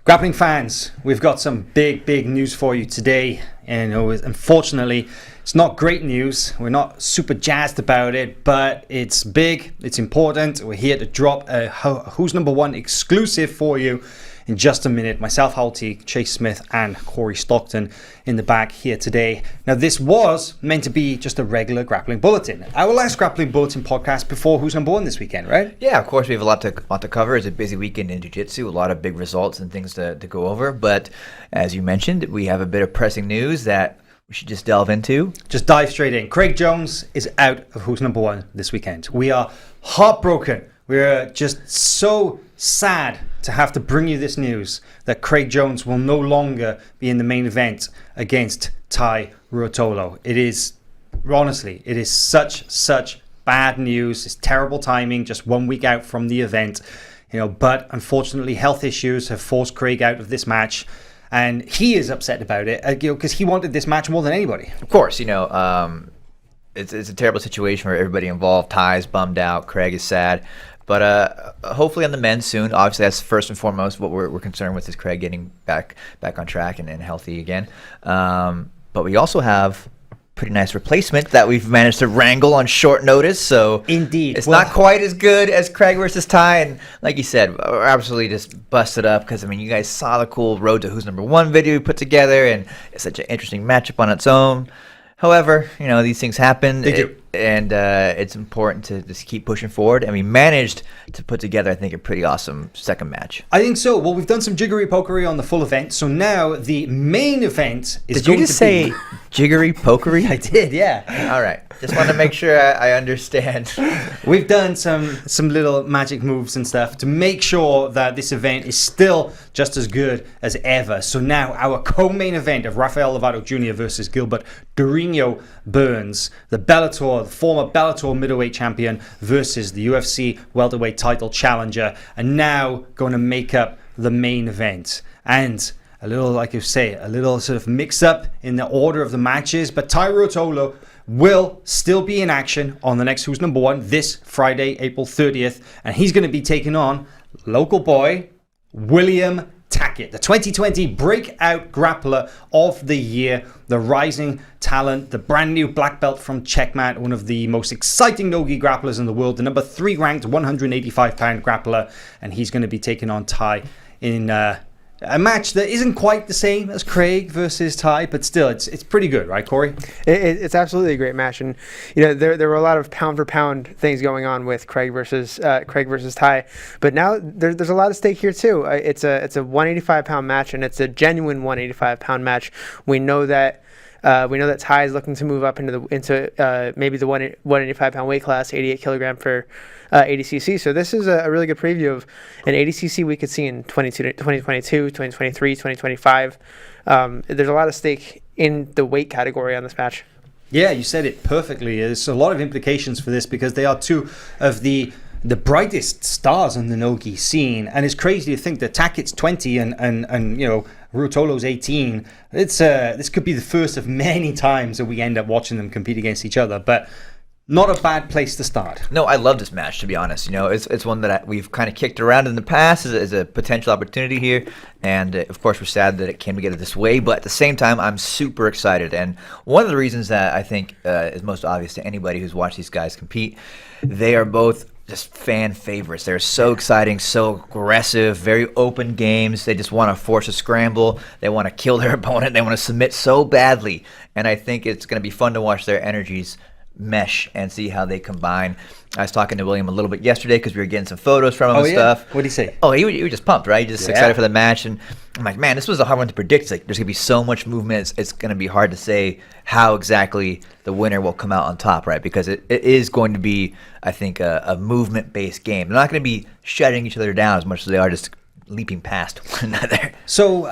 Grappling fans, we've got some big news for you today. And unfortunately, it's not great news. We're not super jazzed about it, but it's big, it's important. We're here to drop a Who's Number One exclusive for you in just a minute. Myself, Halty, Chase Smith, and Corey Stockton in the back here today. Now, this was meant to be just a regular Grappling Bulletin. Our last Grappling Bulletin podcast before Who's Number One this weekend, right? Yeah, of course, we have a lot to cover. It's a busy weekend in Jiu-Jitsu, a lot of big results and things to go over. But as you mentioned, we have a bit of pressing news that we should just delve into. Just dive straight in. Craig Jones is out of Who's Number One this weekend. We are heartbroken. We're just so sad to have to bring you this news that Craig Jones will no longer be in the main event against Tai Ruotolo. It is, honestly, it is such bad news. It's terrible timing, just 1 week out from the event. But unfortunately, health issues have forced Craig out of this match. And he is upset about it, because he wanted this match more than anybody. Of course, it's a terrible situation for everybody involved. Ty's bummed out. Craig is sad. But hopefully on the men soon. Obviously, that's first and foremost what we're concerned with is Craig getting back on track and healthy again. But we also have a pretty nice replacement that we've managed to wrangle on short notice. So indeed, it's not quite as good as Craig versus Ty. And like you said, we're absolutely just busted up because, you guys saw the cool Road to Who's Number One video we put together, and it's such an interesting matchup on its own. However, these things happen. They do. And it's important to just keep pushing forward. And we managed to put together, I think, a pretty awesome second match. I think so. Well, we've done some jiggery-pokery on the full event. So now the main event is going to be... Did you just say jiggery-pokery? I did, yeah. All right. Just want to make sure I understand. We've done some little magic moves and stuff to make sure that this event is still just as good as ever. So now our co-main event of Rafael Lovato Jr. versus Gilbert Durinho Burns, the former Bellator middleweight champion versus the UFC welterweight title challenger, and now going to make up the main event. And a little, like you say, a little sort of mix up in the order of the matches, but Tai Ruotolo will still be in action on the next Who's Number One this Friday, April 30th, and he's going to be taking on local boy William Tackett, the 2020 breakout grappler of the year, the rising talent, the brand new black belt from Checkmat, one of the most exciting no-gi grapplers in the world, the number 3 ranked 185-pound grappler, and he's going to be taking on Tai in a match that isn't quite the same as Craig versus Tai, but still, it's pretty good, right, Corey? It's absolutely a great match, and there were a lot of pound for pound things going on with Craig versus Tai, but now there's a lot at stake here too. It's a 185-pound match, and it's a genuine 185-pound match. We know that Tai is looking to move up into maybe the 185-pound weight class, 88 kilogram for ADCC. So this is a really good preview of an ADCC we could see in 2022, 2023, 2025. There's a lot of stake in the weight category on this match. Yeah, you said it perfectly. There's a lot of implications for this because they are two of the brightest stars in the no-gi scene, and it's crazy to think that Tackett's 20 and Ruotolo's 18. This could be the first of many times that we end up watching them compete against each other, but not a bad place to start. No, I love this match, to be honest. It's one that we've kind of kicked around in the past as a potential opportunity here, and of course we're sad that it came together this way, but at the same time I'm super excited. And one of the reasons that I think is most obvious to anybody who's watched these guys compete, they are both just fan favorites. They're so exciting, so aggressive, very open games. They just want to force a scramble. They want to kill their opponent. They want to submit so badly. And I think it's going to be fun to watch their energies mesh and see how they combine. I was talking to William a little bit yesterday because we were getting some photos from him and stuff. What did he say? Oh, he was just pumped, right? Just excited for the match. And I'm like, man, this was a hard one to predict. It's like there's going to be so much movement. It's going to be hard to say how exactly the winner will come out on top, right? Because it is going to be, I think, a movement-based game. They're not going to be shutting each other down as much as they are just leaping past one another. So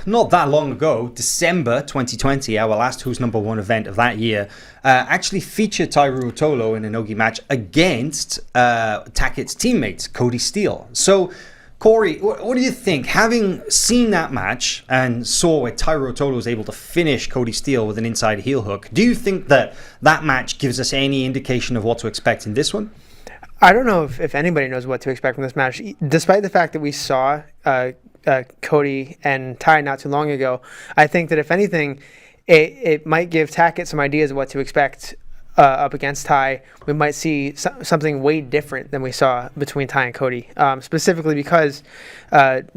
not that long ago, December 2020, our last Who's Number One event of that year, actually featured Tai Ruotolo in a no-gi match against Tackett's teammates, Cody Steele. So Corey, what do you think? Having seen that match and saw where Tai Ruotolo was able to finish Cody Steele with an inside heel hook, do you think that match gives us any indication of what to expect in this one? I don't know if anybody knows what to expect from this match, despite the fact that we saw Cody and Ty not too long ago. I think that if anything, it might give Tackett some ideas of what to expect up against Ty. We might see something way different than we saw between Ty and Cody, specifically because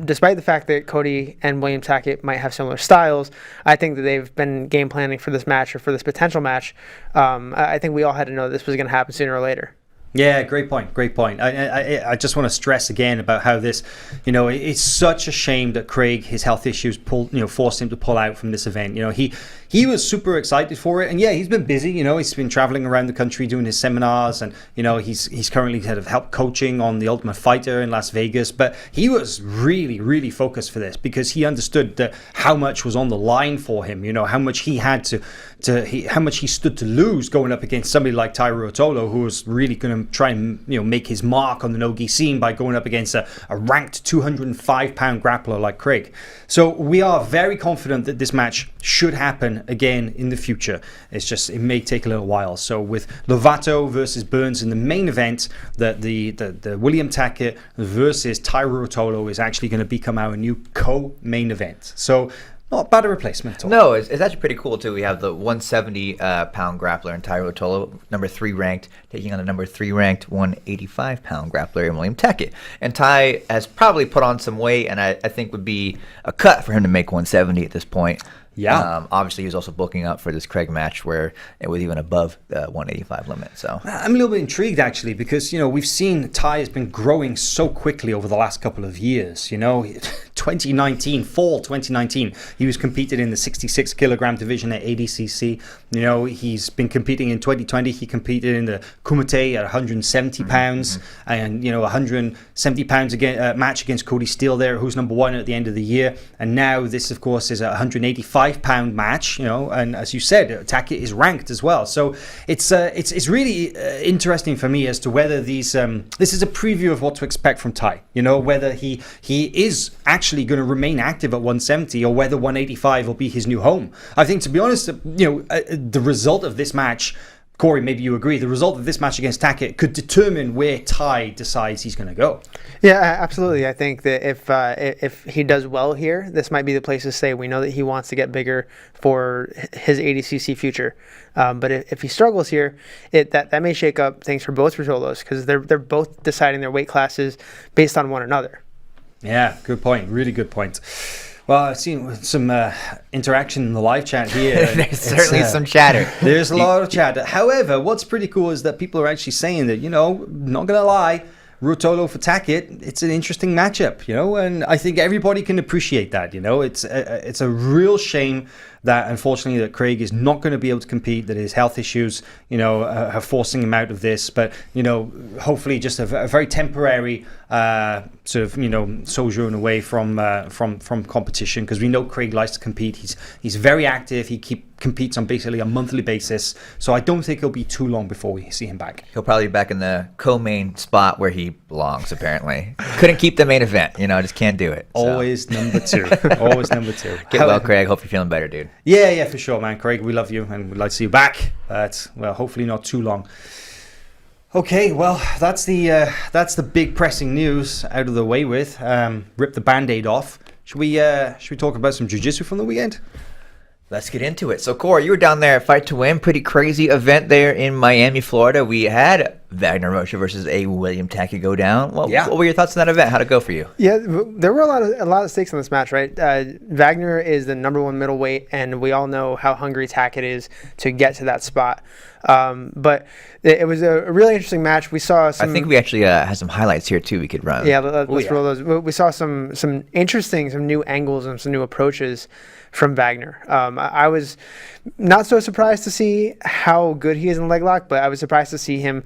despite the fact that Cody and William Tackett might have similar styles, I think that they've been game planning for this match or for this potential match. I think we all had to know this was going to happen sooner or later. Yeah, great point. Great point. I just want to stress again about how this, it's such a shame that Craig, his health issues forced him to pull out from this event. He was super excited for it, and yeah, he's been busy. He's been traveling around the country doing his seminars, and he's currently head of help coaching on the Ultimate Fighter in Las Vegas. But he was really, really focused for this because he understood that how much was on the line for him. How much he had how much he stood to lose going up against somebody like Taira Ruotolo, who was really going to try and make his mark on the no-gi scene by going up against a ranked 205-pound grappler like Craig. So we are very confident that this match should happen again in the future. It's just, it may take a little while. So with Lovato versus Burns in the main event, the William Tackett versus Taira Ruotolo is actually going to become our new co-main event. So not bad a replacement at all. No, it's actually pretty cool, too. We have the 170-pound grappler in Taira Ruotolo, number 3 ranked, taking on the number 3 ranked 185-pound grappler in William Tackett. And Ty has probably put on some weight, and I think would be a cut for him to make 170 at this point. Yeah. Obviously, he was also booking up for this Craig match where it was even above the 185 limit. So I'm a little bit intrigued, actually, because, we've seen Ty has been growing so quickly over the last couple of years. fall 2019, he was competing in the 66 kilogram division at ADCC. He's been competing in 2020. He competed in the Kumite at 170 pounds and, 170 pounds match against Cody Steele there, who's number 1 at the end of the year. And now this, of course, is a 185-pound match, and as you said, Tackett is ranked as well. So it's really interesting for me as to whether this is a preview of what to expect from Ty. Whether he is actually going to remain active at 170 or whether 185 will be his new home. I think, to be honest, the result of this match, Corey, maybe you agree, the result of this match against Tackett could determine where Ty decides he's going to go. Yeah, absolutely. I think that if he does well here, this might be the place to stay. We know that he wants to get bigger for his ADCC future. But if he struggles here, that may shake up things for both Ruotolos because they're both deciding their weight classes based on one another. Yeah, good point. Really good point. Well, I've seen some interaction in the live chat here. There's certainly some chatter. There's a lot of chatter. However, what's pretty cool is that people are actually saying that, not going to lie, Ruotolo for Tackett, it's an interesting matchup, and I think everybody can appreciate that, It's a real shame that, unfortunately, that Craig is not going to be able to compete, that his health issues, are forcing him out of this. But, hopefully just a very temporary sojourn away from competition, because we know Craig likes to compete. He's very active. He competes on basically a monthly basis. So I don't think it'll be too long before we see him back. He'll probably be back in the co-main spot where he belongs, apparently. Couldn't keep the main event, just can't do it. So. Always number 2. Always number 2. Get well, Craig. Hope you're feeling better, dude. Yeah, for sure, man. Craig, we love you and we'd like to see you back. But, well, hopefully not too long. Okay, well, that's the big pressing news out of the way with. Rip the Band-Aid off. Should we talk about some jiu-jitsu from the weekend? Let's get into it. So, Corey, you were down there at Fight to Win. Pretty crazy event there in Miami, Florida. We had Wagner Rocha versus a William Tackett go down. What were your thoughts on that event? How'd it go for you? Yeah, there were a lot of stakes in this match, right? Wagner is the number 1 middleweight, and we all know how hungry Tackett is to get to that spot. But it was a really interesting match. We saw some. I think we actually had some highlights here too. We could run. Yeah, let's roll those. We saw some interesting, some new angles and some new approaches from Wagner. I was not so surprised to see how good he is in leg lock, but I was surprised to see him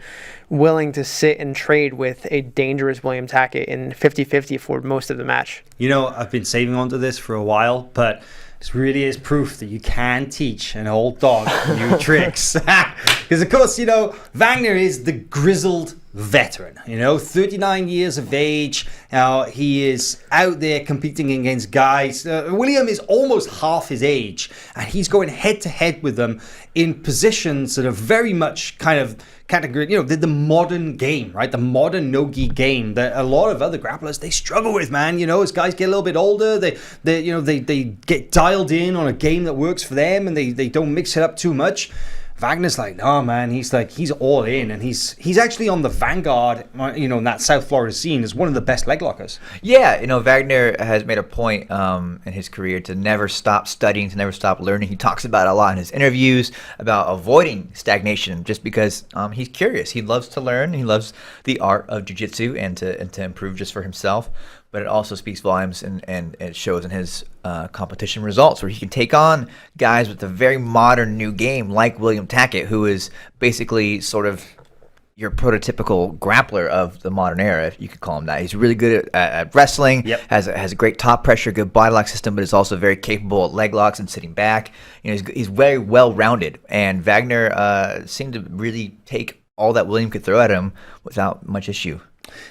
willing to sit and trade with a dangerous William Tackett in 50-50 for most of the match. I've been saving onto this for a while, but this really is proof that you can teach an old dog new tricks. Because, of course, Wagner is the grizzled veteran, 39 years of age. He is out there competing against guys. William is almost half his age, and he's going head to head with them in positions that are very much kind of category, the modern game, right? The modern no-gi game that a lot of other grapplers, they struggle with, man. As guys get a little bit older, they get dialed in on a game that works for them, and they don't mix it up too much. Wagner's like, no, man, he's all in, and he's actually on the vanguard, in that South Florida scene as one of the best leg lockers. Yeah, Wagner has made a point in his career to never stop studying, to never stop learning. He talks about it a lot in his interviews about avoiding stagnation just because he's curious. He loves to learn. He loves the art of jiu-jitsu and to improve just for himself. But it also speaks volumes, and it shows in his competition results where he can take on guys with a very modern new game like William Tackett, who is basically sort of your prototypical grappler of the modern era, if you could call him that. He's really good at wrestling, Yep. has a great top pressure, good body lock system, but is also very capable at leg locks and sitting back. He's very well-rounded, and Wagner seemed to really take all that William could throw at him without much issue.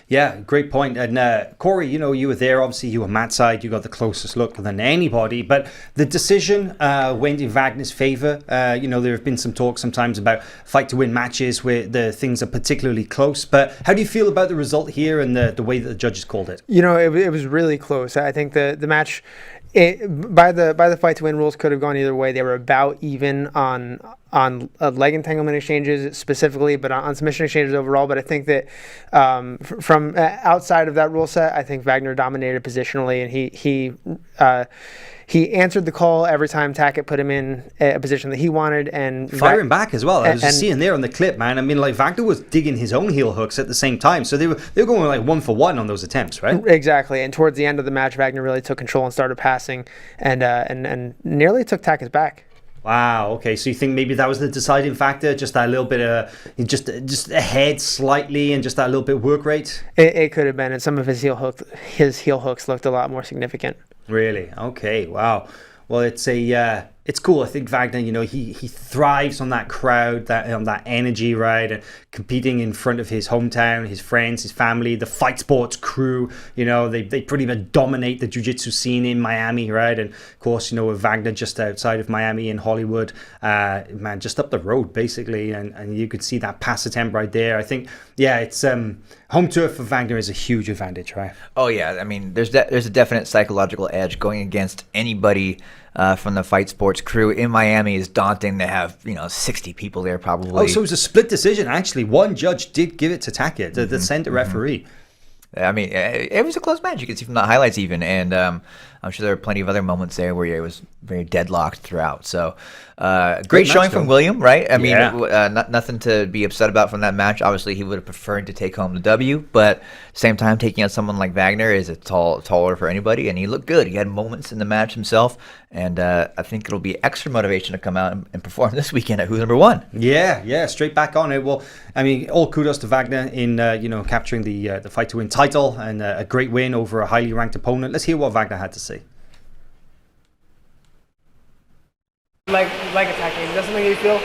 Yeah, great point. And Corey, you were there. Obviously, you were mat side. You got the closest look than anybody. But the decision went in Wagner's favor. There have been some talk sometimes about fight to win matches where the things are particularly close. But how do you feel about the result here and the way that the judges called it? It was really close. I think the match, by the fight to win rules, could have gone either way. They were about even on leg entanglement exchanges specifically, but on submission exchanges overall. But I think that from outside of that rule set, I think Wagner dominated positionally, and he answered the call every time Tackett put him in a position that he wanted, and firing back as well. I was just seeing there on the clip, man. I mean, like Wagner was digging his own heel hooks at the same time, so they were going like 1 for 1 on those attempts, right? Exactly. And towards the end of the match, Wagner really took control and started passing, and nearly took Tackett's back. Wow. Okay. So you think maybe that was the deciding factor, just that little bit of just ahead slightly, and just that little bit of work rate. It could have been, and some of his heel hooks looked a lot more significant. Really? Okay. Wow. Well, it's cool. I think Wagner, he thrives on that crowd, on that energy, right? And competing in front of his hometown, his friends, his family, the fight sports crew. They pretty much dominate the jiu-jitsu scene in Miami, right? And of course, with Wagner just outside of Miami in Hollywood, man, just up the road basically, and you could see that pass attempt right there. I think, yeah, it's home turf for Wagner is a huge advantage, right? Oh yeah, I mean, there's a definite psychological edge going against anybody from the fight sports crew in Miami is daunting. They have 60 people there probably. Oh, so it was a split decision actually. One judge did give it to Tackett, the center referee. I mean, it was a close match. You can see from the highlights even, and I'm sure there were plenty of other moments there where it was very deadlocked throughout. So, great showing from William, right? I mean, nothing to be upset about from that match. Obviously, he would have preferred to take home the W, but at the same time, taking out someone like Wagner is a tall order for anybody, and he looked good. He had moments in the match himself, and I think it'll be extra motivation to come out and perform this weekend at Who's Number One. Yeah, straight back on it. Well, I mean, all kudos to Wagner in capturing the fight to win title and a great win over a highly ranked opponent. Let's hear what Wagner had to say. Like attacking, is that something you feel?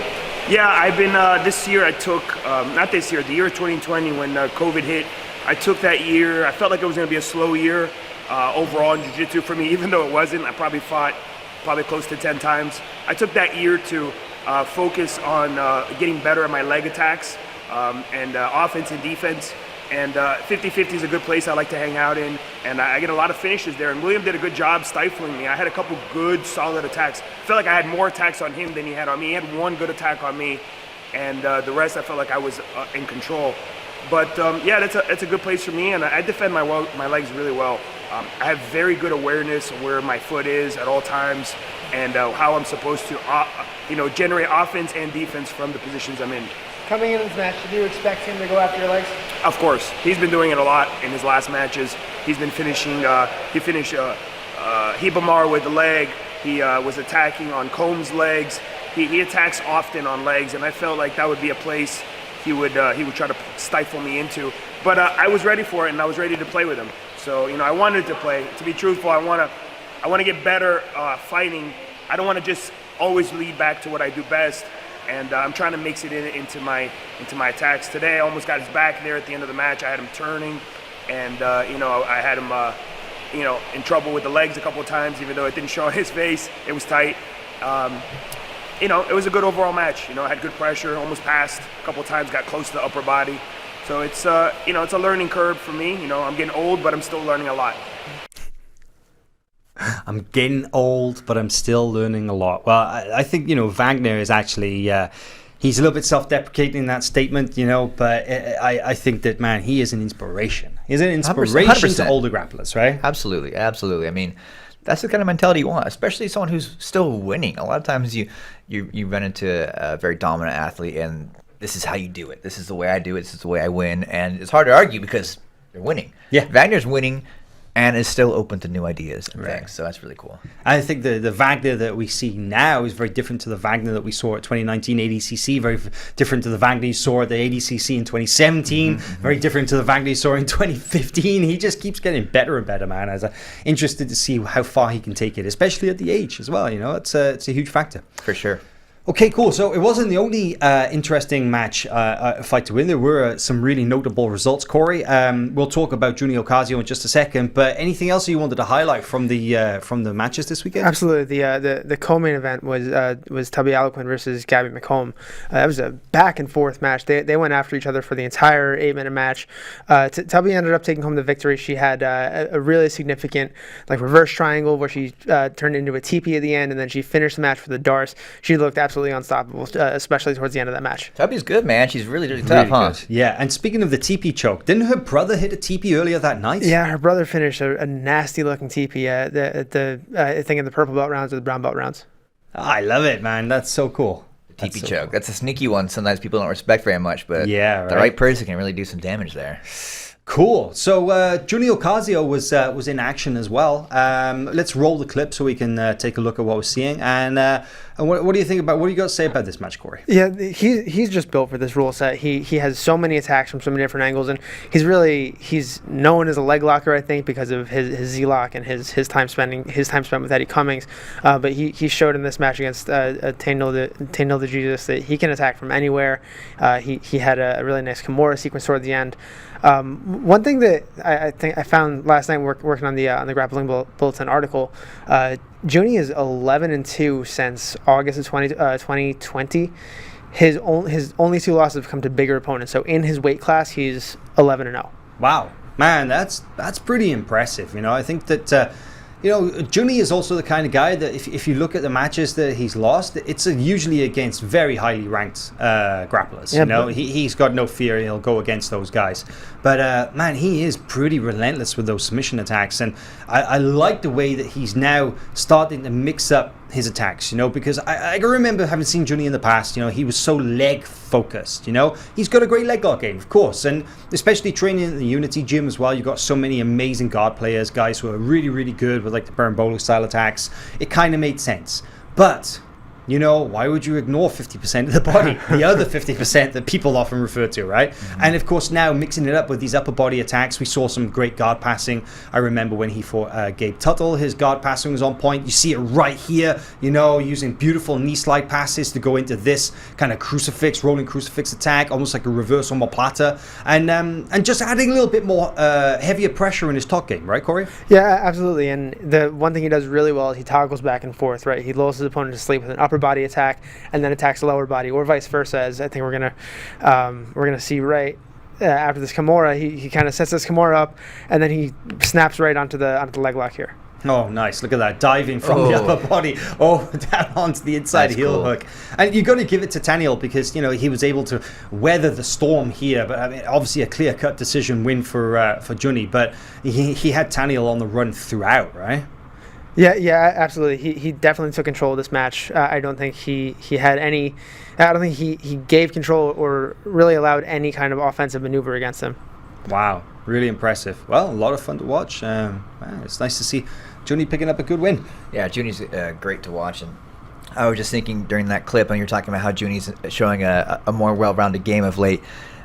Yeah, I've been, this year I took, not this year, the year 2020 when COVID hit, I took that year. I felt like it was going to be a slow year overall in jiu-jitsu for me, even though it wasn't. I probably fought close to 10 times. I took that year to focus on getting better at my leg attacks and offense and defense. And 50-50 is a good place I like to hang out in, and I get a lot of finishes there. And William did a good job stifling me. I had a couple good, solid attacks. I felt like I had more attacks on him than he had on me. He had one good attack on me, and the rest I felt like I was in control. But yeah, that's a good place for me, and I defend my legs really well. I have very good awareness of where my foot is at all times, and how I'm supposed to, generate offense and defense from the positions I'm in. Coming into this match, did you expect him to go after your legs? Of course. He's been doing it a lot in his last matches. He's been finishing, he finished Hibamar with the leg. He was attacking on Combs' legs. He attacks often on legs, and I felt like that would be a place he would try to stifle me into. But I was ready for it, and I was ready to play with him. So, I wanted to play. To be truthful, I want to get better fighting. I don't want to just always lead back to what I do best. and I'm trying to mix it into my attacks. Today, I almost got his back there at the end of the match. I had him turning, and I had him in trouble with the legs a couple of times, even though it didn't show on his face. It was tight. It was a good overall match. I had good pressure, almost passed a couple of times, got close to the upper body. So it's it's a learning curve for me. I'm getting old, but I'm still learning a lot. I'm getting old, but I'm still learning a lot. Well, I think, Wagner is actually, he's a little bit self-deprecating in that statement, but I think that, man, he is an inspiration. He's an inspiration 100%. to older grapplers, right? Absolutely, absolutely. I mean, that's the kind of mentality you want, especially someone who's still winning. A lot of times you run into a very dominant athlete, and this is how you do it. This is the way I do it. This is the way I win. And it's hard to argue because they're winning. Yeah. Wagner's winning and is still open to new ideas and things. So that's really cool. I think the Wagner that we see now is very different to the Wagner that we saw at 2019 ADCC, very different to the Wagner you saw at the ADCC in 2017, very different to the Wagner you saw in 2015. He just keeps getting better and better, man. I'm interested to see how far he can take it, especially at the age as well. It's a huge factor. For sure. Okay, cool. So it wasn't the only interesting match fight to win. There were some really notable results, Corey. We'll talk about Junior Ocasio in just a second. But anything else you wanted to highlight from the matches this weekend? Absolutely. The co-main event was Tubby Alquin versus Gabby McComb. That was a back and forth match. They went after each other for the entire 8-minute match. Tubby ended up taking home the victory. She had a really significant reverse triangle where she turned into a teepee at the end, and then she finished the match with the darts. She looked absolutely unstoppable, especially towards the end of that match. Tubby's good, man. She's really, really tough, huh? Good. Yeah, and speaking of the teepee choke, didn't her brother hit a teepee earlier that night? Yeah, her brother finished a nasty-looking teepee at I think in the purple belt rounds or the brown belt rounds. I love it, man. That's so cool. Teepee choke. That's a sneaky one. Sometimes people don't respect very much, but yeah, right. The right person can really do some damage there. Cool. So Junior Ocasio was in action as well. Let's roll the clip so we can take a look at what we're seeing. And what do you think about? What do you got to say about this match, Corey? Yeah, he's just built for this rule set. He has so many attacks from so many different angles, and he's known as a leg locker, I think, because of his Z lock and his time spent with Eddie Cummings. But he showed in this match against Tainil the Jesus that he can attack from anywhere. He had a really nice Kimura sequence toward the end. One thing that I think I found last night working on the Grappling Bulletin article, Junie is 11-2 since August of 2020. His only 2 losses have come to bigger opponents. So in his weight class, he's 11-0. Wow, man, that's pretty impressive. I think that. Junie is also the kind of guy that if you look at the matches that he's lost, it's usually against very highly ranked grapplers. Yeah, he's got no fear. He'll go against those guys. But, man, he is pretty relentless with those submission attacks. And I like the way that he's now starting to mix up his attacks, because I can remember having seen Junie in the past. He was so leg focused. He's got a great leg lock game, of course, and especially training in the Unity gym as well. You've got so many amazing guard players, guys who are really, really good with the Berimbolo style attacks. It kind of made sense, but why would you ignore 50% of the body, the other 50% that people often refer to, right? Mm-hmm. And of course, now mixing it up with these upper body attacks, we saw some great guard passing. I remember when he fought Gabe Tuttle, his guard passing was on point. You see it right here, using beautiful knee slide passes to go into this kind of rolling crucifix attack, almost like a reverse omoplata, and just adding a little bit more heavier pressure in his top game, right, Corey? Yeah, absolutely. And the one thing he does really well is he toggles back and forth, right? He lulls his opponent to sleep with an upper body attack and then attacks the lower body, or vice versa, as I think we're gonna see right after this Kimura. He kind of sets this Kimura up and then he snaps right onto the leg lock here. Oh, nice. Look at that. Diving from the upper body down onto the inside heel hook. And you've got to give it to Tainil because, he was able to weather the storm here. But, I mean, obviously a clear-cut decision win for Junie. But he had Tainil on the run throughout, right? Yeah, absolutely. He definitely took control of this match. I don't think he had any. I don't think he gave control or really allowed any kind of offensive maneuver against him. Wow, really impressive. Well, a lot of fun to watch. It's nice to see Junie picking up a good win. Yeah, Junie's great to watch, and I was just thinking during that clip when you were talking about how Junie's showing a more well-rounded game of late.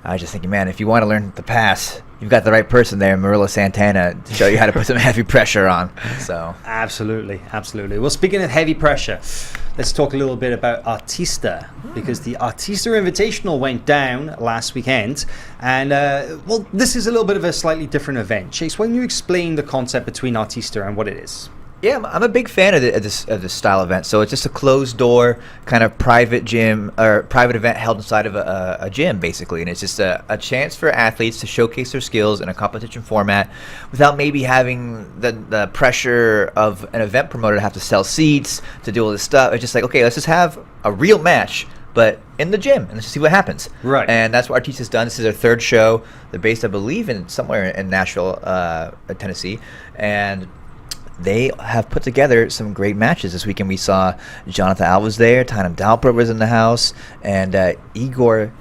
I was just thinking, man, if you want to learn the pass, you've got the right person there, Marilla Santana, to show you how to put some heavy pressure on. So Absolutely. Well, speaking of heavy pressure, let's talk a little bit about Artista, because the Artista Invitational went down last weekend, and well, this is a little bit of a slightly different event. Chase, why don't you explain the concept between Artista and what it is? yeah, I'm a big fan of this style event. So it's just a closed door kind of private gym or private event held inside of a gym, basically, and it's just a chance for athletes to showcase their skills in a competition format without maybe having the pressure of an event promoter to have to sell seats, to do all this stuff. It's just like, okay, let's just have a real match, but in the gym, and let's see what happens. Right. And that's what Artista's done. This is their third show. They're based, I believe, in somewhere in Nashville, Tennessee, and they have put together some great matches. This weekend we saw Jonathan Alves there, Tynam Dalpra was in the house, and Igor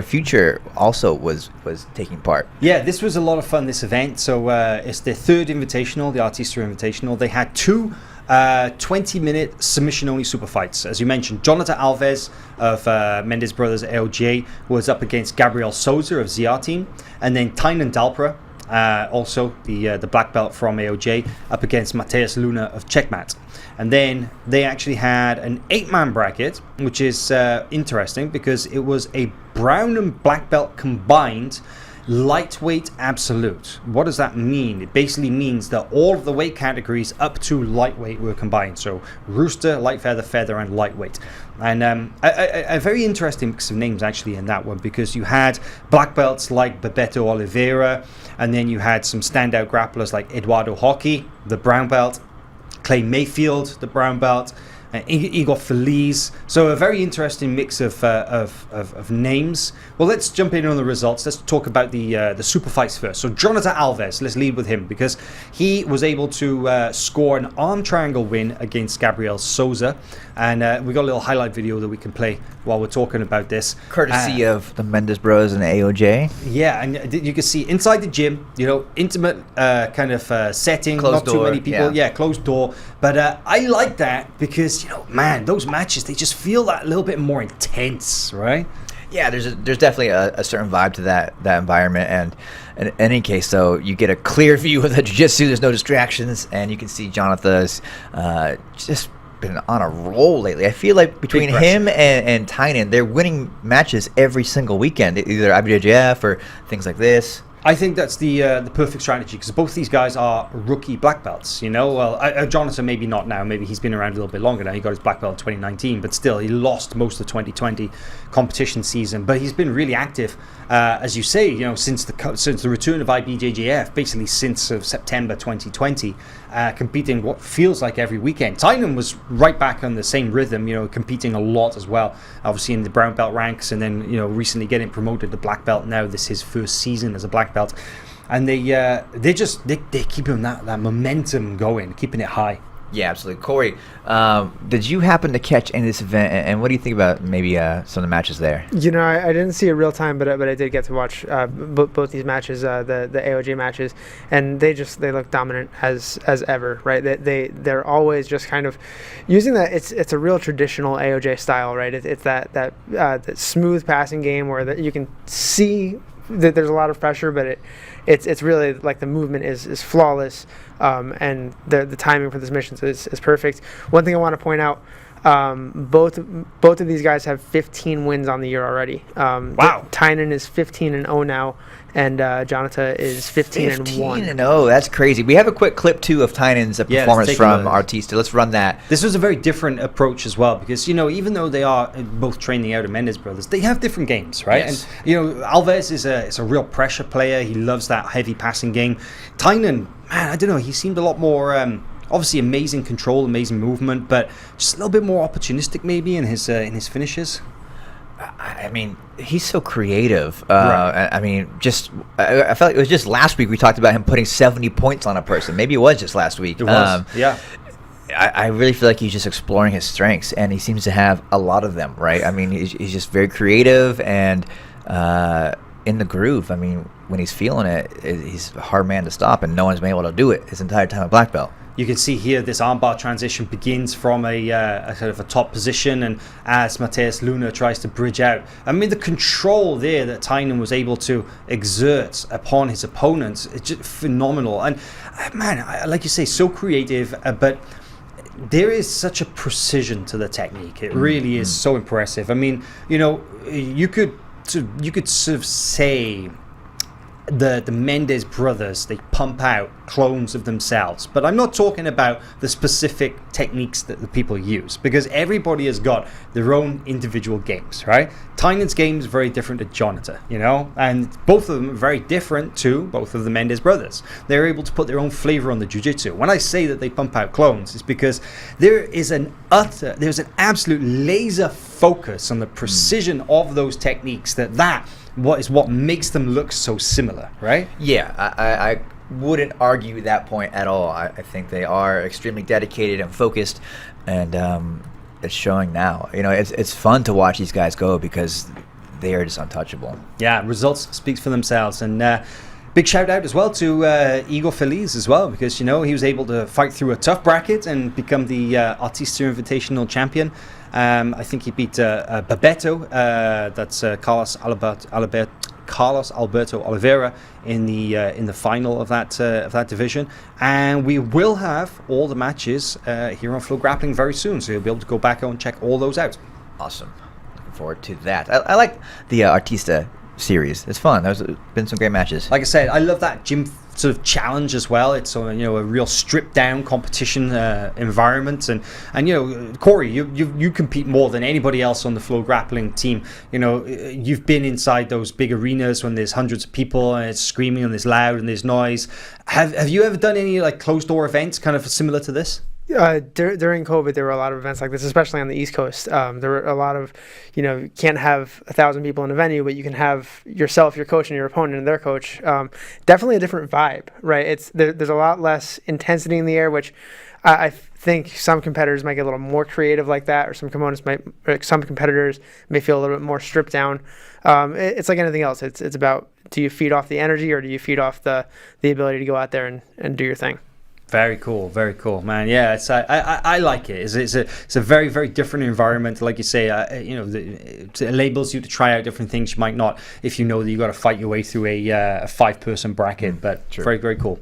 Future also was taking part. Yeah, this was a lot of fun, this event. So it's their third invitational, the Artista Invitational. They had two 20-minute submission-only super fights. As you mentioned, Jonathan Alves of Mendes Brothers AOJ was up against Gabriel Souza of ZR Team, and then Tynam Dalpra, also the black belt from AOJ, up against Mateus Luna of Checkmat. And then they actually had an 8-man bracket, which is interesting because it was a brown and black belt combined lightweight absolute. What does that mean? It basically means that all of the weight categories up to lightweight were combined. So rooster, light feather, feather, and lightweight. And a very interesting mix of names actually in that one, because you had black belts like Bebeto Oliveira, and then you had some standout grapplers like Eduardo Hockey, the brown belt, Clay Mayfield, the brown belt, Igor Feliz. So a very interesting mix of names. Well, let's jump in on the results. Let's talk about the super fights first. So Jonathan Alves, let's lead with him because he was able to score an arm triangle win against Gabriel Souza. And we got a little highlight video that we can play while we're talking about this. Courtesy of the Mendes Bros and AOJ. Yeah, and you can see inside the gym, intimate kind of setting, Closed not door, too many people. yeah. Yeah, closed door. But I like that because, man, those matches, they just feel that little bit more intense, right? Yeah, there's definitely a certain vibe to that environment, and in any case, though, you get a clear view of the jiu-jitsu. There's no distractions, and you can see Jonathan's just been on a roll lately. I feel like between him and Tynan, they're winning matches every single weekend, either IBJJF or things like this. I think that's the perfect strategy because both these guys are rookie black belts. Well, Jonathan maybe not now. Maybe he's been around a little bit longer now. He got his black belt in 2019, but still, he lost most of the 2020 competition season. But he's been really active, as you say. Since the return of IBJJF, basically since September 2020, competing what feels like every weekend. Tynan was right back on the same rhythm. Competing a lot as well. Obviously in the brown belt ranks, and then recently getting promoted to black belt. Now this is his first season as a black belt, and they keep him that momentum going, keeping it high. Yeah, absolutely. Corey, did you happen to catch any of this event, and what do you think about maybe some of the matches there? I didn't see it real time, but I did get to watch both these matches, the AOJ matches, and they look dominant as ever, right? They're always just kind of using that. It's a real traditional AOJ style, right? It's that smooth passing game where you can see that there's a lot of pressure, but it's really like the movement is flawless, and the timing for the submissions is perfect. One thing I want to point out, both of these guys have 15 wins on the year already. Wow. Tynan is 15-0 now, and Jonathan is 15-1. 15-0, that's crazy. We have a quick clip too of Tynan's performance from Artista. Let's run that. This was a very different approach as well because even though they are both training out of Mendes Brothers, they have different games, right? Yes. And Alves is a real pressure player. He loves that heavy passing game. Tynan, man, I don't know. He seemed a lot more. Obviously, amazing control, amazing movement, but just a little bit more opportunistic maybe in his finishes. I mean, he's so creative. Right. I felt like it was just last week we talked about him putting 70 points on a person. Maybe it was just last week. It was, yeah. I really feel like he's just exploring his strengths, and he seems to have a lot of them, right? I mean, he's just very creative and in the groove. I mean, when he's feeling it, he's a hard man to stop, and no one's been able to do it his entire time at black belt. You can see here this armbar transition begins from a sort of a top position, and as Mateus Luna tries to bridge out, I mean, the control there that Tynan was able to exert upon his opponents is just phenomenal. And man, like you say, so creative, but there is such a precision to the technique. It really is so impressive. I mean, you could sort of say the Mendes brothers, they pump out clones of themselves, but I'm not talking about the specific techniques that the people use, because everybody has got their own individual games, right? Tynan's game is very different to Jonathan, and both of them are very different to both of the Mendes brothers. They're able to put their own flavor on the jiu-jitsu. When I say that they pump out clones, it's because there's an absolute laser focus on the precision of those techniques what makes them look so similar, right? Yeah, I wouldn't argue that point at all. I think they are extremely dedicated and focused, and it's showing now. It's fun to watch these guys go because they are just untouchable. Yeah, results speaks for themselves. And big shout out as well to Igor Feliz as well, because he was able to fight through a tough bracket and become the Artista Invitational champion. I think he beat Bebeto, that's Carlos Alberto Oliveira in the final of that division, and we will have all the matches here on FloGrappling very soon, so you'll be able to go back and check all those out. Awesome, looking forward to that. I like the Artista series. It's fun. There's been some great matches. Like I said, I love that gym sort of challenge as well. It's a real stripped down competition environment, and Corey, you compete more than anybody else on the FloGrappling team. You've been inside those big arenas when there's hundreds of people and it's screaming and there's loud and there's noise. Have you ever done any like closed door events kind of similar to this? During COVID, there were a lot of events like this, especially on the East Coast. There were a lot of, you can't have 1,000 people in a venue, but you can have yourself, your coach, and your opponent and their coach. Definitely a different vibe, right? There's a lot less intensity in the air, which I think some competitors might get a little more creative like that, or some competitors may feel a little bit more stripped down. It's like anything else. It's about, do you feed off the energy, or do you feed off the ability to go out there and do your thing? Very cool, man. Yeah, I like it. It's a very, very different environment. Like you say, it enables you to try out different things you might not if you know that you got to fight your way through a 5-person bracket. But True. Very, very cool.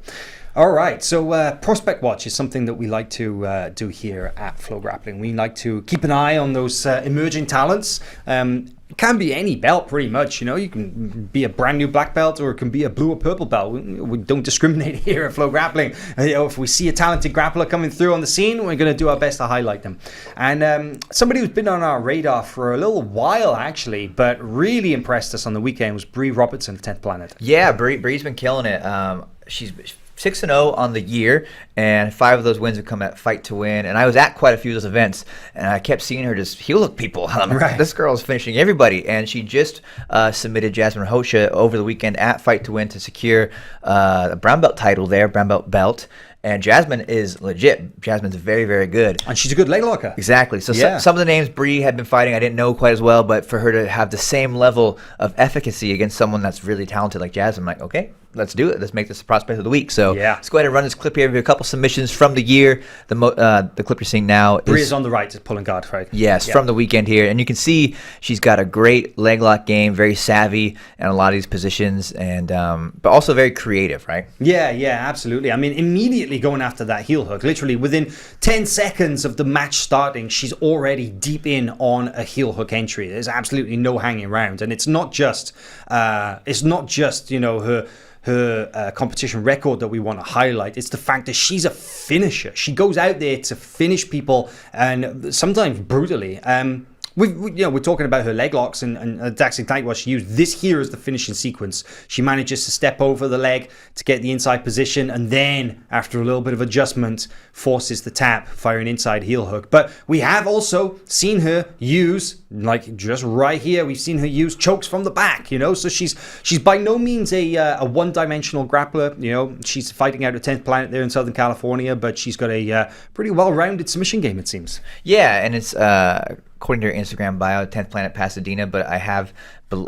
All right, so Prospect Watch is something that we like to do here at FloGrappling. We like to keep an eye on those emerging talents. It can be any belt pretty much, you can be a brand new black belt, or it can be a blue or purple belt. We don't discriminate here at FloGrappling. If we see a talented grappler coming through on the scene, we're going to do our best to highlight them. And somebody who's been on our radar for a little while actually, but really impressed us on the weekend, was Bree Robertson of 10th Planet. Yeah, Bree's been killing it. She's 6-0 on the year, and 5 of those wins have come at Fight to Win. And I was at quite a few of those events, and I kept seeing her just heel hook people. Right. This girl is finishing everybody, and she just submitted Jasmine Hosha over the weekend at Fight to Win to secure a brown belt title there, brown belt. And Jasmine is legit. Jasmine's very, very good. And she's a good leg locker. Exactly. So Yeah. some of the names Bree had been fighting, I didn't know quite as well, but for her to have the same level of efficacy against someone that's really talented like Jasmine, I'm like, okay, let's do it. Let's make this the prospect of the week. So Yeah. let's go ahead and run this clip here. We have a couple submissions from the year. The clip you're seeing now Bree is on the right, just pulling guard, right? Yes, Yeah. from the weekend here. And you can see she's got a great leg lock game, very savvy in a lot of these positions, and but also very creative, right? Yeah, absolutely. I mean, immediately going after that heel hook, literally within 10 seconds of the match starting, she's already deep in on a heel hook entry. There's absolutely no hanging around, and it's not just her competition record that we want to highlight. It's the fact that she's a finisher. She goes out there to finish people, and sometimes brutally. We're talking about her leg locks, and that's exactly what she used. This here is the finishing sequence. She manages to step over the leg to get the inside position, and then, after a little bit of adjustment, forces the tap, firing inside heel hook. But we have also seen her use, like just right here, we've seen her use chokes from the back, so she's by no means a one-dimensional grappler. She's fighting out of 10th Planet there in Southern California, but she's got a pretty well-rounded submission game, it seems. Yeah, and it's according to her Instagram bio, 10th Planet Pasadena, but I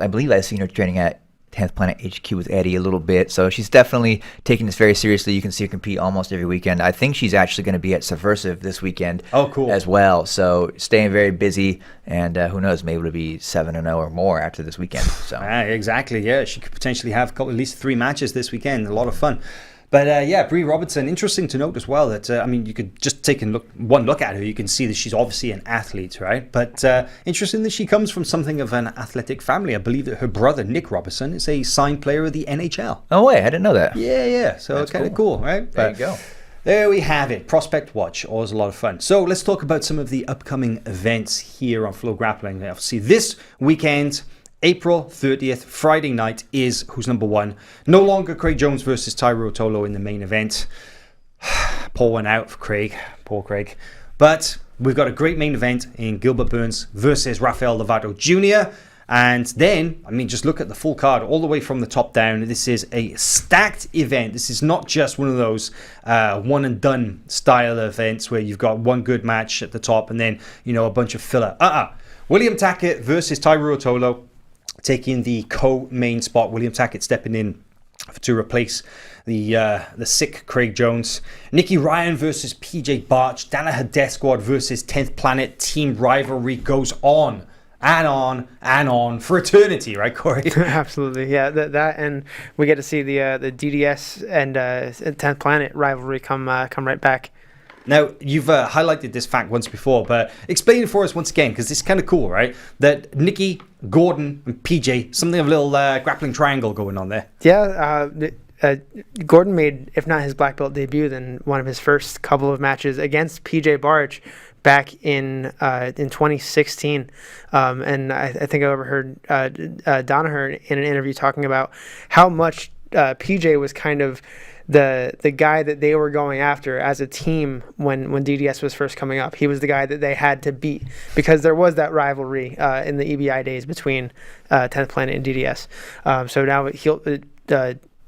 believe I've seen her training at 10th Planet HQ with Eddie a little bit. So she's definitely taking this very seriously. You can see her compete almost every weekend. I think she's actually going to be at Subversive this weekend as well. So staying very busy, and who knows, maybe it'll be 7-0 or more after this weekend. So exactly, yeah. She could potentially have at least 3 matches this weekend. A lot of fun. But yeah, Brie Robertson, interesting to note as well that, I mean, you could just take one look at her. You can see that she's obviously an athlete, right? But interesting that she comes from something of an athletic family. I believe that her brother, Nick Robertson, is a signed player of the NHL. Oh, wait, I didn't know that. Yeah. So it's kind of cool, right? There you go. There we have it. Prospect Watch. Always a lot of fun. So let's talk about some of the upcoming events here on FloGrappling. Obviously, this weekend, April 30th, Friday night, is Who's Number One. No longer Craig Jones versus Tyro Tolo in the main event. Pour one out for Craig. Poor Craig. But we've got a great main event in Gilbert Burns versus Rafael Lovato Jr. And then, I mean, just look at the full card all the way from the top down. This is a stacked event. This is not just one of those one and done style events where you've got one good match at the top and then, a bunch of filler. William Tackett versus Tyro Tolo, taking the co-main spot. William Tackett stepping in to replace the sick Craig Jones. Nicky Ryan versus PJ Barch. Danaher Death Squad versus 10th Planet. Team rivalry goes on and on and on for eternity, right, Corey? Absolutely, yeah. That and we get to see the DDS and 10th Planet rivalry come right back. Now, you've highlighted this fact once before, but explain it for us once again, because it's kind of cool, right? That Nikki, Gordon, and PJ, something of a little grappling triangle going on there. Yeah, Gordon made, if not his black belt debut, then one of his first couple of matches against PJ Barch back in 2016. And I think I overheard Danaher in an interview talking about how much PJ was kind of the guy that they were going after as a team when DDS was first coming up. He was the guy that they had to beat because there was that rivalry in the EBI days between 10th Planet and DDS. So now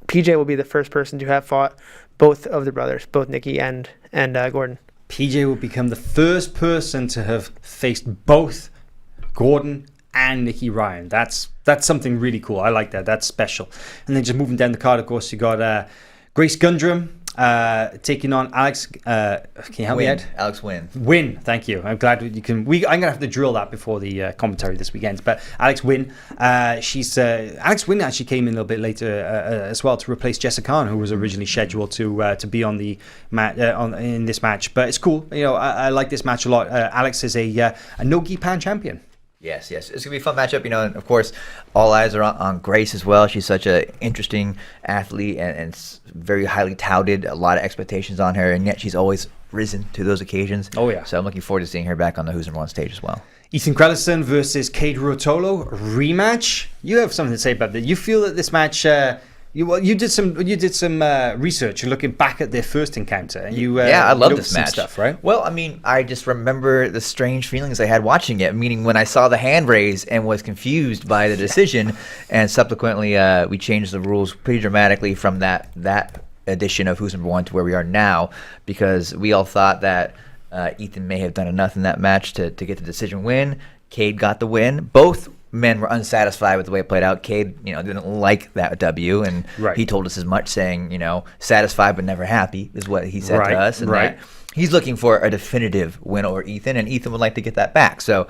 PJ will be the first person to have fought both of the brothers, both Nikki and Gordon. PJ will become the first person to have faced both Gordon and Nicky Ryan. That's something really cool. I like that. That's special. And then just moving down the card, of course, you got Grace Gundrum taking on Alex. Can you help me out? Alex Wynn. Wynn, thank you. I'm glad you can. I'm gonna have to drill that before the commentary this weekend. But Alex Wynn, Alex Wynn actually came in a little bit later as well to replace Jessica Khan, who was originally scheduled to be on the in this match. But it's cool. I like this match a lot. Alex is a no-gi pan champion. Yes. It's going to be a fun matchup, and of course, all eyes are on Grace as well. She's such an interesting athlete and very highly touted, a lot of expectations on her, and yet she's always risen to those occasions. Oh, yeah. So I'm looking forward to seeing her back on the Who's Number One stage as well. Ethan Krellison versus Cade Rotolo rematch. You have something to say about that. You feel that this match... You did some research looking back at their first encounter. And I love this match. Stuff, right? Well, I mean, I just remember the strange feelings I had watching it. Meaning when I saw the hand raise and was confused by the decision, and subsequently we changed the rules pretty dramatically from that edition of Who's Number One to where we are now, because we all thought that Ethan may have done enough in that match to get the decision win. Cade got the win. Both men were unsatisfied with the way it played out. Cade, didn't like that W, and he told us as much, saying, satisfied but never happy is what he said to us, and that he's looking for a definitive win over Ethan, and Ethan would like to get that back. So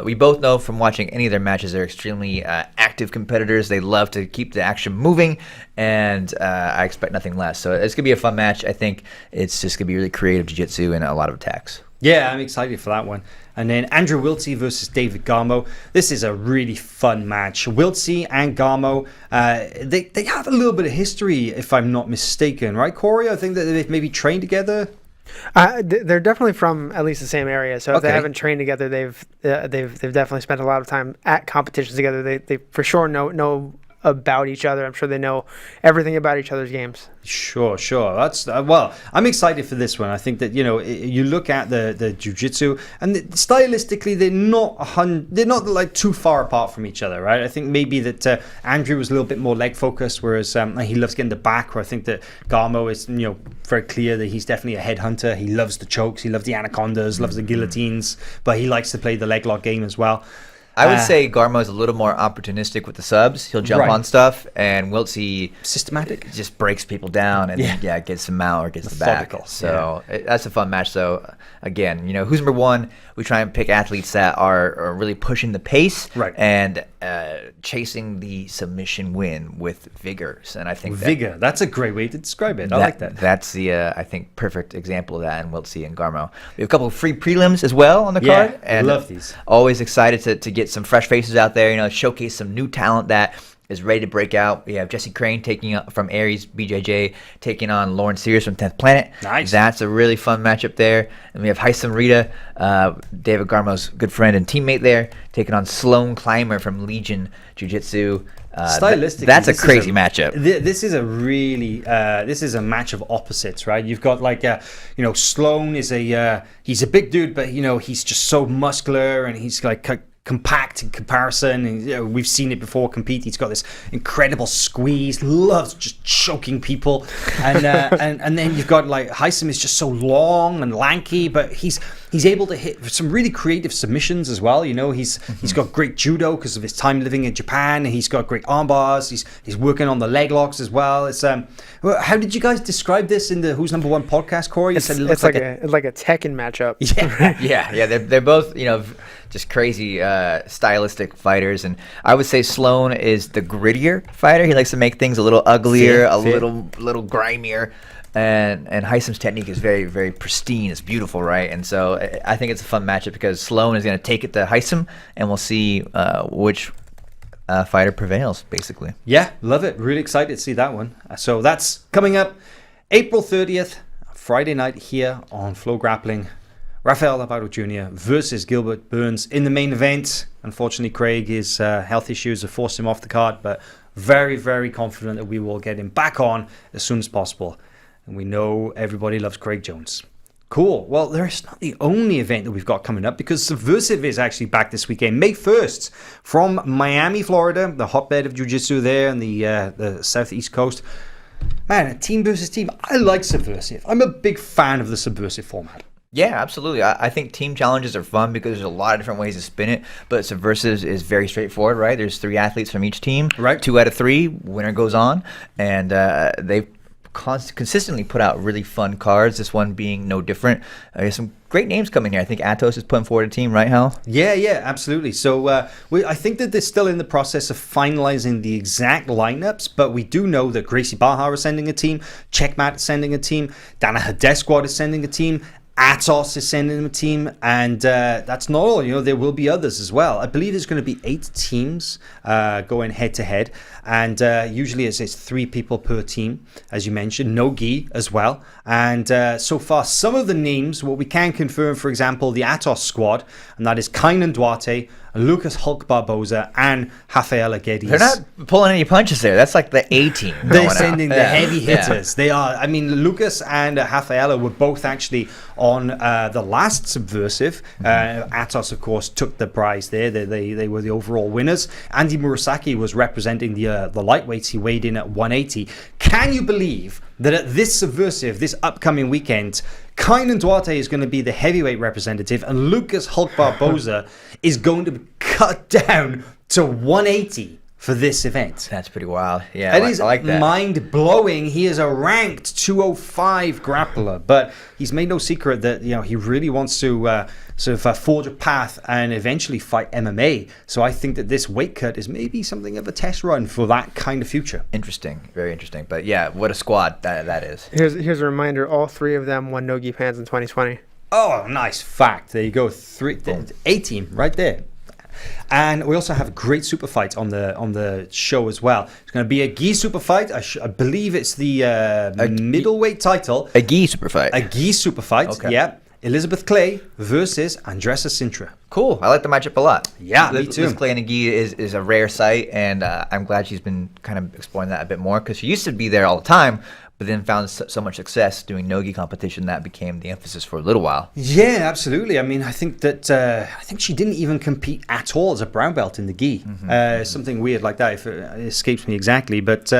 we both know from watching any of their matches, they're extremely active competitors. They love to keep the action moving, and I expect nothing less. So it's going to be a fun match. I think it's just going to be really creative jiu-jitsu and a lot of attacks. Yeah, I'm excited for that one. And then Andrew Wiltsey versus David Garmo. This is a really fun match. Wiltsey and Garmo, they have a little bit of history, if I'm not mistaken, right, Corey? I think that they've maybe trained together. They're definitely from at least the same area. So if they haven't trained together, they've definitely spent a lot of time at competitions together. They for sure know about each other. I'm sure they know everything about each other's games. Sure. That's well, I'm excited for this one. I think that you look at the jiu-jitsu, and stylistically they're not like too far apart from each other, right? I think maybe that Andrew was a little bit more leg focused, whereas he loves getting the back. Where I think that Garmo is very clear that he's definitely a headhunter. He loves the chokes, he loves the anacondas, loves the guillotines, but he likes to play the leg lock game as well. I would say Garmo's a little more opportunistic with the subs. He'll jump Right. on stuff, and Wiltsey Systematic. just breaks people down and Yeah. gets them out or gets the Methodical, back. So that's a fun match. So again, who's number one? We try and pick athletes that are really pushing the pace Right. and chasing the submission win with vigors. And I think Vigor. That's a great way to describe it. I like that. That's the I think perfect example of that in Wiltsey and Garmo. We have a couple of free prelims as well on the Yeah, card. I And love these. Always excited to get some fresh faces out there. Showcase some new talent that is ready to break out. We have Jesse Crane from Aries BJJ taking on Lauren Sears from 10th Planet. Nice. That's a really fun matchup there. And we have Heisam Rita, David Garmo's good friend and teammate there, taking on Sloan Clymer from Legion Jiu-Jitsu. Stylistically, that's a this is crazy matchup. This is a really this is a match of opposites, right? You've got Sloan is he's a big dude, but he's just so muscular and he's like compact in comparison. And, we've seen it before compete. He's got this incredible squeeze, loves just choking people, and and then you've got Heisam is just so long and lanky, but he's able to hit some really creative submissions as well. He's got great judo because of his time living in Japan. He's got great arm bars. He's working on the leg locks as well. It's how did you guys describe this in the Who's Number One podcast, Corey? You said it looks like a Tekken matchup. Yeah. They're both just crazy stylistic fighters, and I would say Sloan is the grittier fighter. He likes to make things a little uglier, little grimier. And Heisam's technique is very, very pristine. It's beautiful, right? And so I think it's a fun matchup because Sloan is going to take it to Heisam, and we'll see which fighter prevails, basically. Yeah, love it. Really excited to see that one. So that's coming up April 30th, Friday night here on FloGrappling. Rafael Lovato Jr. versus Gilbert Burns in the main event. Unfortunately, Craig, his health issues have forced him off the card, but very, very confident that we will get him back on as soon as possible. And we know everybody loves Craig Jones. Cool. Well, there's not the only event that we've got coming up because Subversive is actually back this weekend, May 1st, from Miami, Florida, the hotbed of jiu-jitsu there on the southeast coast. Man, team versus team. I like Subversive. I'm a big fan of the Subversive format. Yeah, absolutely. I think team challenges are fun because there's a lot of different ways to spin it, but Subversives is very straightforward, right? There's 3 athletes from each team. Right. 2 out of 3, winner goes on, and they've consistently put out really fun cards, this one being no different. There's some great names coming here. I think Atos is putting forward a team, right, Hal? Yeah, absolutely. So I think that they're still in the process of finalizing the exact lineups, but we do know that Gracie Baja is sending a team, Checkmat is sending a team, Dana Hadesquad is sending a team, Atos is sending them a team, and that's not all. There will be others as well. I believe there's going to be 8 teams going head-to-head, and usually it's 3 people per team, as you mentioned. No gi as well. And so far, some of the names, what we can confirm, for example, the Atos squad, and that is Kainan Duarte, Lucas Hulk Barboza, and Rafaela Geddes. They're not pulling any punches there. That's like the A team. They're sending the heavy Yeah. hitters. They are. I mean, Lucas and Rafaela were both actually on the last Subversive. Atos, of course, took the prize there. They were the overall winners. Andy Murasaki was representing the lightweights. He weighed in at 180. Can you believe that at this Subversive, this upcoming weekend, Kainan Duarte is going to be the heavyweight representative, and Lucas Hulk Barboza is going to be cut down to 180 for this event. That's pretty wild. Yeah, It is I like that. mind-blowing. He is a ranked 205 grappler, but he's made no secret that he really wants to forge a path and eventually fight MMA. So I think that this weight cut is maybe something of a test run for that kind of future. Interesting, very interesting. But yeah, what a squad that is. Here's a reminder: all 3 of them won no-gi pans in 2020. Oh, nice fact. There you go. 8 team right there. And we also have a great super fight on the show as well. It's going to be a gi super fight. I believe it's the middleweight title. A gi super fight. A gi super fight. Okay. Yeah. Elizabeth Clay versus Andressa Sintra. Cool. I like the matchup a lot. Yeah, me too. Liz Clay and Agi is a rare sight, and I'm glad she's been kind of exploring that a bit more because she used to be there all the time, but then found so much success doing no-gi competition that became the emphasis for a little while. Yeah, absolutely. I mean, I think she didn't even compete at all as a brown belt in the gi. Something weird like that. If it escapes me exactly, but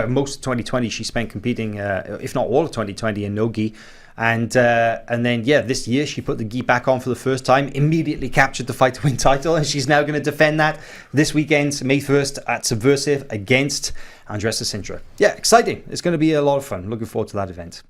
most of 2020 she spent competing, if not all of 2020, in no gi. And then, this year she put the gi back on for the first time, immediately captured the fight to win title, and she's now going to defend that this weekend, May 1st, at Subversive against Andressa Sintra. Yeah, exciting. It's going to be a lot of fun. Looking forward to that event.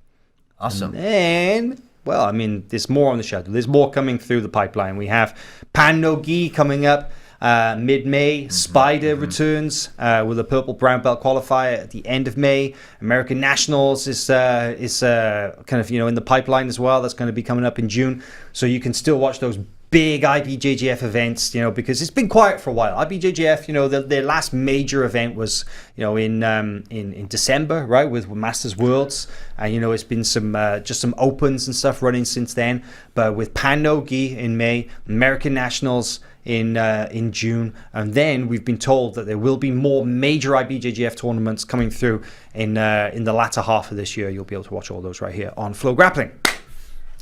Awesome. And there's more on the schedule. There's more coming through the pipeline. We have Pan No Gi coming up mid-May. Spider returns with a purple brown belt qualifier at the end of May. American Nationals is kind of in the pipeline as well. That's going to be coming up in June. So you can still watch those big IBJJF events, because it's been quiet for a while. IBJJF, their last major event was, in December, right, with Masters Worlds. And, it's been some opens and stuff running since then. But with Pan No Gi in May, American Nationals in June, and then we've been told that there will be more major IBJJF tournaments coming through in the latter half of this year. You'll be able to watch all those right here on FloGrappling.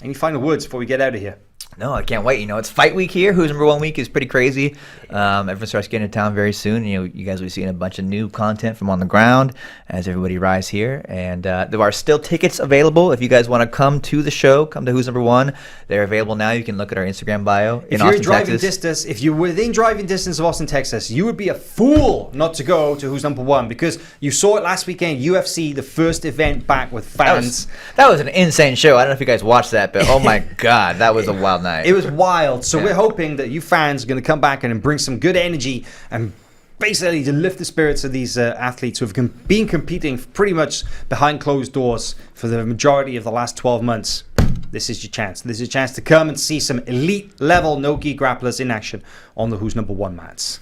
Any final words before we get out of here? No, I can't wait. It's fight week here. Who's number one week is pretty crazy. Everyone starts getting to town very soon. You guys will be seeing a bunch of new content from on the ground as everybody arrives here. And there are still tickets available. If you guys want to come to the show, come to Who's Number One. They're available now. You can look at our Instagram bio in Austin, Texas. If you're within driving distance of Austin, Texas, you would be a fool not to go to Who's Number One, because you saw it last weekend, UFC, the first event back with fans. That was an insane show. I don't know if you guys watched that, but oh my God, that was a wild night. It was wild. So we're hoping that you fans are going to come back and bring some good energy and basically to lift the spirits of these athletes who have been competing pretty much behind closed doors for the majority of the last 12 months. This is your chance. This is your chance to come and see some elite level no-gi grapplers in action on the Who's Number One mats.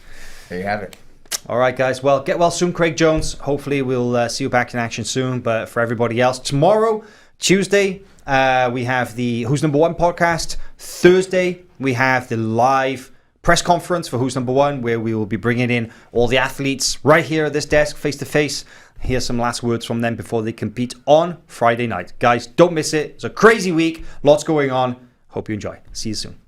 There you have it. All right, guys. Well, get well soon, Craig Jones. Hopefully we'll see you back in action soon. But for everybody else, tomorrow, Tuesday, we have the Who's Number One podcast. Thursday, we have the live press conference for Who's Number One, where we will be bringing in all the athletes right here at this desk, face to face. Here's some last words from them before they compete on Friday night. Guys, don't miss it. It's a crazy week. Lots going on. Hope you enjoy. See you soon.